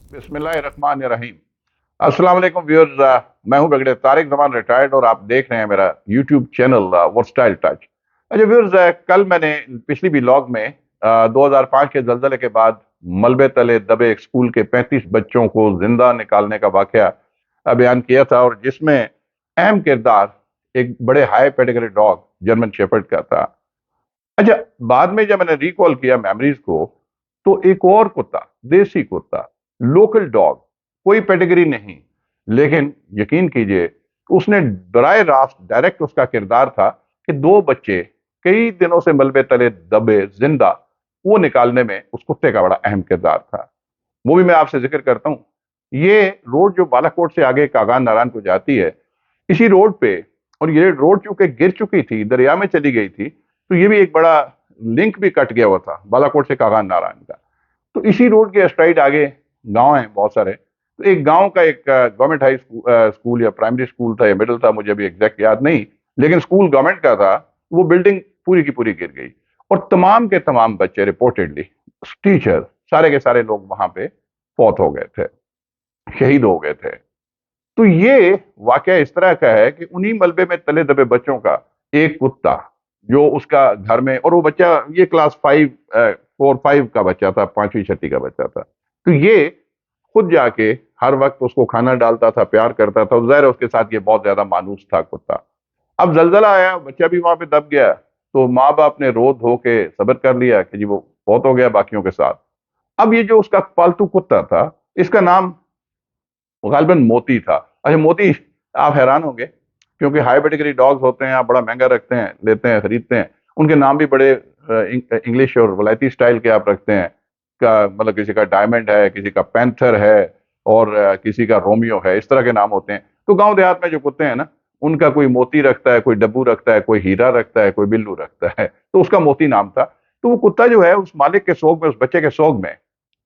बिस्मिल्लाहिर्रहमानिर्रहीम। अस्सलाम वालेकुम व्यूअर्स, मैं हूं ब्रिगेडियर तारिक जमान रिटायर्ड और आप देख रहे हैं मेरा यूट्यूब चैनल वर्सटाइल टच। अच्छा व्यूअर्स, कल मैंने पिछली व्लॉग में 2005 के जलजले के बाद मलबे तले दबे एक स्कूल के 35 बच्चों को जिंदा निकालने का वाकया बयान किया था और जिसमें अहम किरदार एक बड़े high pedigree dog German shepherd का था। अच्छा, बाद में जब मैंने रिकॉल किया मेमोरीज को, तो एक और कुत्ता, देसी कुत्ता, लोकल डॉग, कोई पेडिग्री नहीं, लेकिन यकीन कीजिए उसने बराह रास्त डायरेक्ट उसका किरदार था कि दो बच्चे कई दिनों से मलबे तले दबे जिंदा, वो निकालने में उस कुत्ते का बड़ा अहम किरदार था। वो भी मैं आपसे जिक्र करता हूं। ये रोड जो बालाकोट से आगे कागान नारायण को जाती है, इसी रोड पे, और ये रोड चूंकि गिर चुकी थी, दरिया में चली गई थी, तो ये भी एक बड़ा लिंक भी कट गया हुआ था बालाकोट से कागान नारायण का। तो इसी रोड के स्ट्राइट आगे गांव हैं बहुत सारे। तो एक गांव का एक गवर्नमेंट हाई स्कूल या प्राइमरी स्कूल था या मिडिल था, मुझे अभी एग्जैक्ट याद नहीं, लेकिन स्कूल गवर्नमेंट का था। वो बिल्डिंग पूरी की पूरी गिर गई और तमाम के तमाम बच्चे रिपोर्टेडली, टीचर, सारे के सारे लोग वहां पे फौत हो गए थे, शहीद हो गए थे। तो ये वाकया इस तरह का है कि उन्हीं मलबे में तले दबे बच्चों का एक कुत्ता, जो उसका घर में, और वो बच्चा ये क्लास 4-5 का बच्चा था, 5वीं-6वीं का बच्चा था। तो ये खुद जाके हर वक्त उसको खाना डालता था, प्यार करता था, और ज़ाहिर है उसके साथ ये बहुत ज्यादा मानूस था कुत्ता। अब जलजला आया, बच्चा भी वहां पे दब गया, तो माँ बाप ने रो धो के सब्र कर लिया कि जी वो बहुत हो गया बाकियों के साथ। अब ये जो उसका पालतू कुत्ता था, इसका नाम गालिबन मोती था। अच्छा मोती, आप हैरान होंगे क्योंकि हाई पेडिग्री डॉग्स होते हैं, आप बड़ा महंगा रखते हैं, लेते हैं, खरीदते हैं, उनके नाम भी बड़े इंग्लिश और वलायती स्टाइल के आप रखते हैं। का मतलब किसी का डायमंड है, किसी का पैंथर है, और किसी का रोमियो है, इस तरह के नाम होते हैं। तो गांव देहात में जो कुत्ते हैं ना, उनका कोई मोती रखता है, कोई डब्बू रखता है, कोई हीरा रखता है, कोई बिल्लू रखता है। तो उसका मोती नाम था। तो वो कुत्ता जो है उस मालिक के शौक में, उस बच्चे के शौक में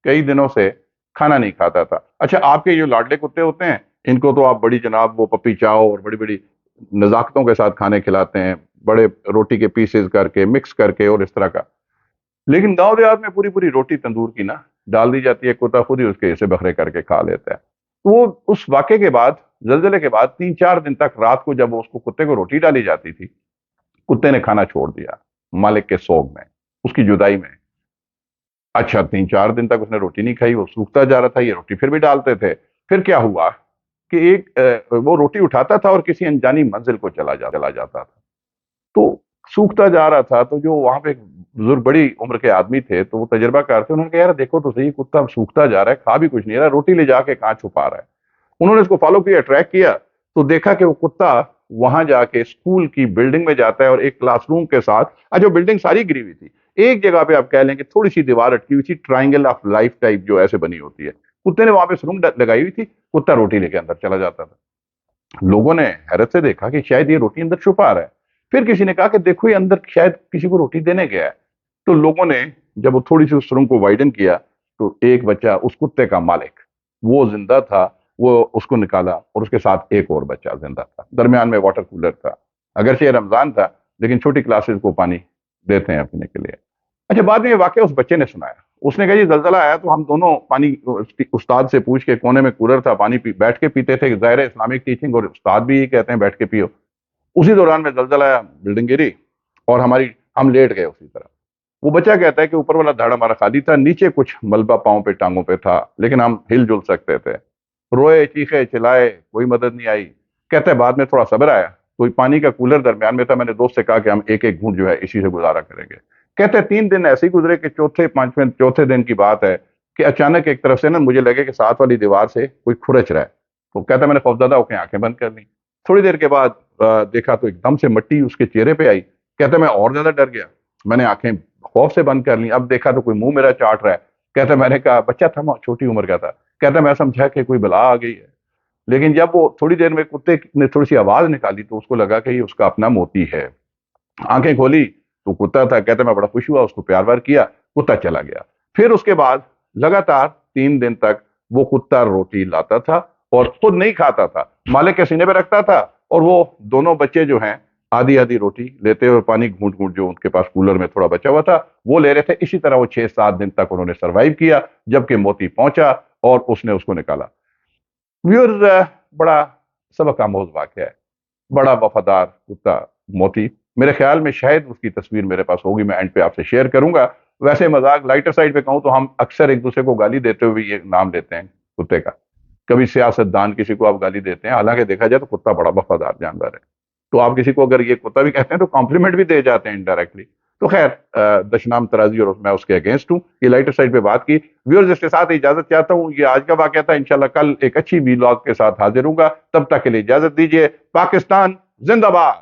कई दिनों से खाना नहीं खाता था। अच्छा, आपके जो लाडले कुत्ते होते हैं, इनको तो आप बड़ी जनाब वो पपी चाव और बड़ी बड़ी नजाकतों के साथ खाने खिलाते हैं, बड़े रोटी के पीसेस करके, मिक्स करके और इस तरह का। लेकिन गांव देहात में पूरी पूरी रोटी तंदूर की ना डाल दी जाती है, कुत्ता खुद ही उसके हिस्से बखरे करके खा लेता है। तो वो उस वाक़े के बाद, जलजले के बाद 3-4 दिन तक रात को जब उसको, कुत्ते को रोटी डाली जाती थी, कुत्ते ने खाना छोड़ दिया मालिक के सोग में, उसकी जुदाई में। अच्छा, 3-4 दिन तक उसने रोटी नहीं खाई, वो सूखता जा रहा था, ये रोटी फिर भी डालते थे। फिर क्या हुआ कि वो रोटी उठाता था और किसी अनजानी मंजिल को चला जाता था। तो सूखता जा रहा था, तो जो वहां पे एक बुजुर्ग बड़ी उम्र के आदमी थे, तो वो तजर्बाकार थे, उन्होंने कहा यार देखो तो सही, कुत्ता सूखता जा रहा है, खा भी कुछ नहीं रहा, रोटी ले जाके कहाँ छुपा रहा है। उन्होंने इसको फॉलो किया, ट्रैक किया, तो देखा कि वो कुत्ता वहां जाके स्कूल की बिल्डिंग में जाता है और एक क्लासरूम के साथ, जो बिल्डिंग सारी गिरी हुई थी, एक जगह पे आप कह लें कि थोड़ी सी दीवार अटकी हुई थी, ट्राइंगल ऑफ लाइफ टाइप जो ऐसे बनी होती है, कुत्ते ने वहां पे सुरंग लगाई हुई थी, कुत्ता रोटी लेके अंदर चला जाता था। लोगों ने हैरत से देखा कि शायद ये रोटी अंदर छुपा रहा है। फिर किसी ने कहा कि देखो ये अंदर शायद किसी को रोटी देने गया है। तो लोगों ने जब वो थोड़ी सी उस सुरंग को वाइडन किया, तो एक बच्चा, उस कुत्ते का मालिक, वो जिंदा था, वो उसको निकाला और उसके साथ एक और बच्चा जिंदा था। दरमियान में वाटर कूलर था, अगरचे ये रमजान था, लेकिन छोटी क्लासेस को पानी देते हैं पीने के लिए। अच्छा, बाद में ये वाकया उस बच्चे ने सुनाया। उसने कहा जी जलजला आया तो हम दोनों पानी उस्ताद से पूछ के, कोने में कूलर था, पानी बैठ के पीते थे, ज़ाहिर है इस्लामिक टीचिंग और उस्ताद भी ये कहते हैं बैठ के पियो। उसी दौरान में जलजला आया, बिल्डिंग गिरी और हम लेट गए उसी तरह। वो बच्चा कहता है कि ऊपर वाला धड़ हमारा खाली था, नीचे कुछ मलबा पाँव पे, टांगों पे था, लेकिन हम हिल जुल सकते थे। रोए, चीखे, चिल्लाए, कोई मदद नहीं आई। कहता है बाद में थोड़ा सब्र आया, कोई पानी का कूलर दरमियान में था, मैंने दोस्त से कहा कि हम एक एक घूंट जो है इसी से गुजारा करेंगे। कहते हैं 3 दिन ऐसे ही गुजरे कि चौथे दिन की बात है कि अचानक एक तरफ से ना मुझे लगे कि साथ वाली दीवार से कोई खुरच रहा है। तो कहता है मैंने खौफजदा होकर आंखें बंद कर ली। थोड़ी देर के बाद देखा तो एकदम से मिट्टी उसके चेहरे पे आई। कहता है मैं और ज्यादा डर गया, मैंने आंखें खौफ से बंद कर ली। अब देखा तो कोई मुंह मेरा चाट रहा है। कहता है मैंने कहा, बच्चा था, छोटी उम्र का था, कहता है मैं समझा कि कोई बला आ गई है। लेकिन जब वो थोड़ी देर में कुत्ते ने थोड़ी सी आवाज निकाली, तो उसको लगा कि ये उसका अपना मोती है। आंखें खोली तो कुत्ता था। कहते मैं बड़ा खुश हुआ, उसको प्यार व्यार किया, कुत्ता चला गया। फिर उसके बाद लगातार 3 दिन तक वो कुत्ता रोटी लाता था और खुद नहीं खाता था, मालिक के सीने पे रखता था, और वो दोनों बच्चे जो हैं आधी आधी रोटी लेते हुए, पानी घूंट घूंट जो उनके पास कूलर में थोड़ा बचा हुआ था वो ले रहे थे। इसी तरह वो 6-7 दिन तक उन्होंने सरवाइव किया, जबकि मोती पहुंचा اور اس نے اس کو نکالا. ویورز بڑا سبق آموز واقعہ ہے. بڑا وفادار کتا موتی. میرے خیال میں شاید اس کی تصویر میرے پاس ہوگی, میں اینڈ پہ آپ سے شیئر کروں گا. ویسے مذاق لائٹر سائڈ پہ کہوں تو ہم اکثر ایک دوسرے کو گالی دیتے ہوئے یہ نام لیتے ہیں کتے کا. کبھی سیاست دان کسی کو آپ گالی دیتے ہیں, حالانکہ دیکھا جائے تو کتا بڑا وفادار جانور ہے. تو آپ کسی کو اگر یہ کتا بھی کہتے ہیں تو کمپلیمنٹ بھی دے جاتے ہیں انڈائریکٹلی. تو خیر دشنام ترازی اور میں اس کے اگینسٹ ہوں. یہ لائٹر سائڈ پہ بات کی. ویورز اس کے ساتھ اجازت چاہتا ہوں. یہ آج کا واقعہ تھا. انشاءاللہ کل ایک اچھی ویلاگ کے ساتھ حاضر ہوں گا. تب تک کے لیے اجازت دیجیے. پاکستان زندہ باد.